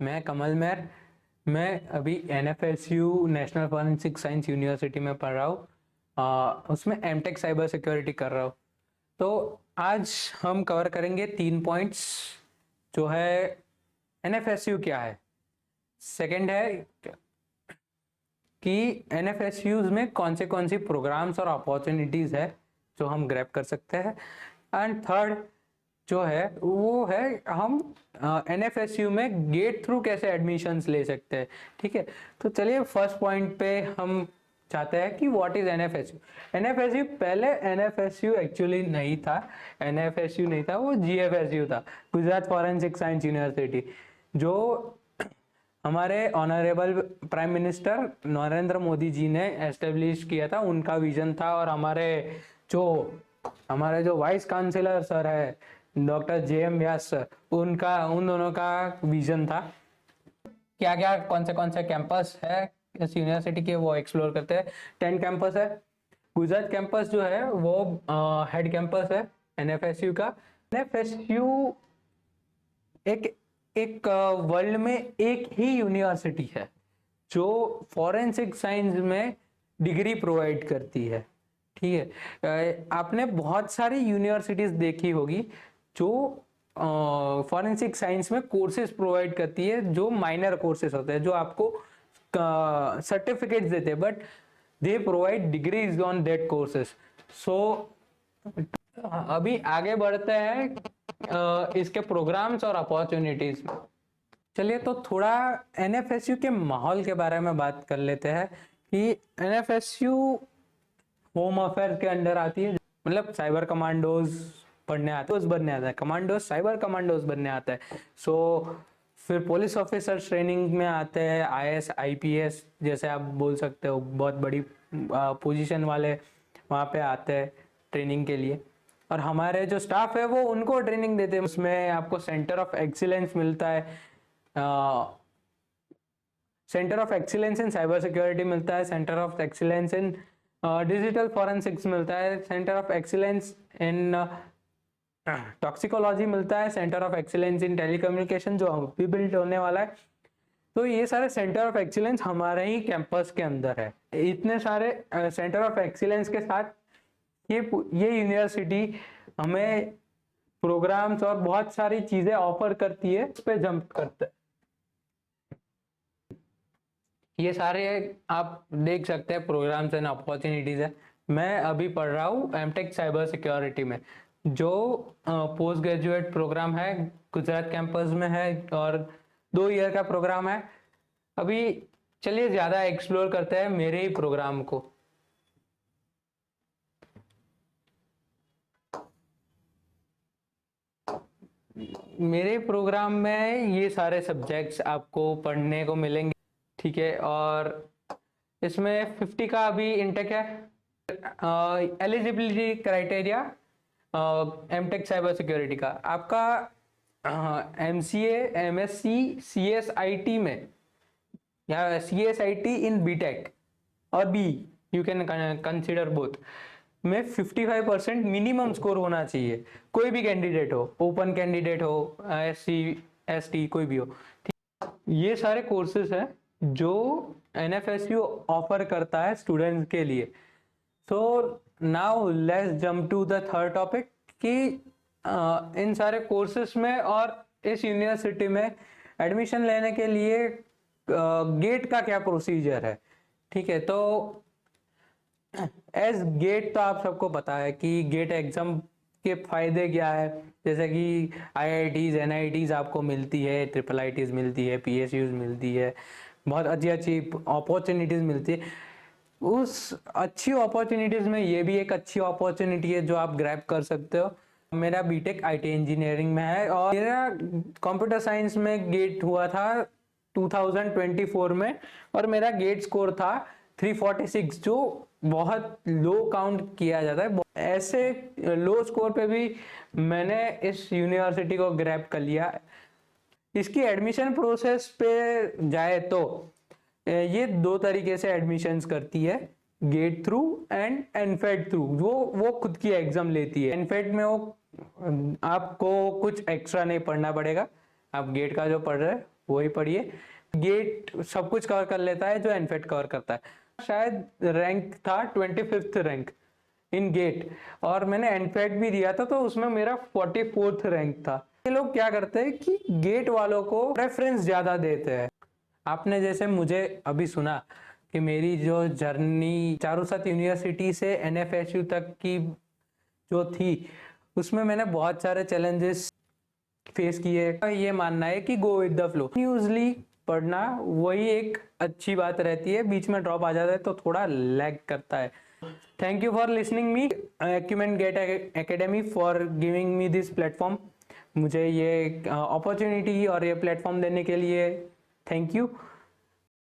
मैं कमल मेहर। मैं अभी NFSU national forensic science university में पढ़ रहा हूँ। उसमें एमटेक साइबर सिक्योरिटी कर रहा हूँ। तो आज हम कवर करेंगे 3 पॉइंट्स, जो है एनएफएसयू क्या है, सेकंड है कि एनएफएसयूज में कौन सी प्रोग्राम्स और अपॉर्चुनिटीज है जो हम ग्रैब कर सकते हैं, एंड थर्ड जो है वो है हम एनएफएसयू में गेट थ्रू कैसे एडमिशन्स ले सकते हैं। ठीक है, तो चलिए फर्स्ट पॉइंट पे हम चाहते हैं कि व्हाट इज एनएफएसयू। एनएफएसयू पहले एनएफएसयू एक्चुअली नहीं था, एनएफएसयू नहीं था, वो जीएफएसयू था, गुजरात फॉरेंसिक साइंस यूनिवर्सिटी, जो हमारे honourable prime minister Narendra Modi ji ने एस्टेब्लिश किया था, उनका विजन था। और हमारे जो वाइस काउंसिलर सर है डॉक्टर जे.एम. व्यास सर, उन दोनों का विजन था। क्या क्या कौन से कैंपस है इस यूनिवर्सिटी के, वो एक्सप्लोर करते हैं। 10 कैंपस है। गुजरात कैंपस जो है वो हेड कैंपस है एनएफएसयू का। एनएफएसयू एक वर्ल्ड में एक ही यूनिवर्सिटी है जो फॉरेंसिक साइंस में डिग्री प्रोवाइड करती है। ठीक है, आपने बहुत सारी यूनिवर्सिटीज देखी होगी जो फॉरेंसिक साइंस में कोर्सेज प्रोवाइड करती है, जो माइनर कोर्सेज होते हैं, जो आपको सर्टिफिकेट्स देते हैं, but they provide degrees on that courses. So अभी आगे बढ़ते हैं इसके प्रोग्राम्स और अपॉर्चुनिटीज में। चलिए तो थोड़ा एनएफएसयू के माहौल के बारे में बात कर लेते हैं कि एनएफएसयू होम अफेयर के अंडर आती है, मतलब साइबर कमांडोज बनने आता है, कमांडोज साइबर कमांडोज बनने आता है। सो फिर पुलिस ऑफिसर ट्रेनिंग में आते हैं, आईएएस आईपीएस जैसे आप बोल सकते हो, बहुत बड़ी पोजीशन वाले वहाँ पे आते हैं ट्रेनिंग के लिए। और हमारे जो स्टाफ है वो उनको ट्रेनिंग देते हैं। उसमें आपको सेंटर ऑफ एक्सीलेंस मिलता है, centre of excellence in cyber security मिलता है, centre of excellence in digital forensics मिलता है, centre of excellence in toxicology मिलता है, centre of excellence in telecommunication जो अभी बिल्ड होने वाला है। तो ये सारे सेंटर ऑफ एक्सीलेंस हमारे ही कैंपस के अंदर है। इतने सारे सेंटर ऑफ एक्सीलेंस के साथ ये यूनिवर्सिटी हमें प्रोग्राम्स और बहुत सारी चीजें ऑफर करती है, उस पर जंप करते हैं। ये सारे आप देख सकते हैं प्रोग्राम्स एंड अपॉर्चुनिटीज है। मैं अभी पढ़ रहा हूँ एमटेक साइबर सिक्योरिटी में, जो पोस्ट ग्रेजुएट प्रोग्राम है, गुजरात कैंपस में है और 2 ईयर का प्रोग्राम है। अभी चलिए ज्यादा एक्सप्लोर करते हैं मेरे ही प्रोग्राम को। मेरे प्रोग्राम में ये सारे सब्जेक्ट्स आपको पढ़ने को मिलेंगे। ठीक है, और इसमें 50 का अभी इंटेक है। Eligibility criteria MTech cyber security का आपका एमसीए एमएससी सीएसआईटी में, या सीएसआईटी इन बीटेक और B, you can consider both, में 55% मिनिमम स्कोर होना चाहिए। कोई भी कैंडिडेट हो, ओपन कैंडिडेट हो, एससी एसटी कोई भी हो। ये सारे कोर्सेज हैं जो एनएफएसयू ऑफर करता है स्टूडेंट्स के लिए। So now let's jump to the third topic कि इन सारे कोर्सेज में और इस यूनिवर्सिटी में एडमिशन लेने के लिए गेट का क्या प्रोसीजर है। ठीक है, तो एज गेट तो आप सबको पता है कि गेट एग्जाम के फायदे क्या है, जैसे कि आईआईटीज एनआईटीज आपको मिलती है, ट्रिपल आईटीज मिलती है, पीएसयूज मिलती है, बहुत अच्छी अच्छी अपॉर्चुनिटीज मिलती है। उस अच्छी अपॉर्चुनिटीज में ये भी एक अच्छी अपॉर्चुनिटी है जो आप ग्रैब कर सकते हो। मेरा बीटेक आईटी इंजीनियरिंग में है और मेरा कंप्यूटर साइंस में गेट हुआ था 2024 में, और मेरा गेट स्कोर था 346, जो बहुत लो काउंट किया जाता है। ऐसे लो स्कोर पे भी मैंने इस यूनिवर्सिटी को ग्रैब कर लिया। इसकी एडमिशन प्रोसेस पे जाए तो ये 2 तरीके से एडमिशंस करती है, गेट थ्रू एंड एनफेड थ्रू। वो खुद की एग्जाम लेती है। एनफेड में वो आपको कुछ एक्स्ट्रा नहीं पढ़ना पड़ेगा, आप गेट का जो पढ़ रहे हैं वही पढ़िए। गेट सब कुछ कवर कर लेता है जो एनफेट कवर करता है। शायद रैंक था 25th रैंक इन गेट, और मैंने एनफेट भी दिया था तो उसमें मेरा 44th रैंक था। ये लोग क्या करते हैं कि गेट वालों को प्रेफरेंस ज्यादा देते हैं। आपने जैसे मुझे अभी सुना कि मेरी जो जर्नी चारूसत यूनिवर्सिटी से एनएफएसयू तक की जो थी, उसमें मैंने बहुत सारे चैलेंजेस फेस किए। ये मानना है कि go with the flow, usually पढ़ना वही एक अच्छी बात रहती है। बीच में ड्रॉप आ जाता है तो थोड़ा लैग करता है। Thank you for listening me, Acumen GATE Academy for giving me this platform. मुझे ये अपॉर्चुनिटी और ये प्लेटफॉर्म देने के लिए थैंक यू।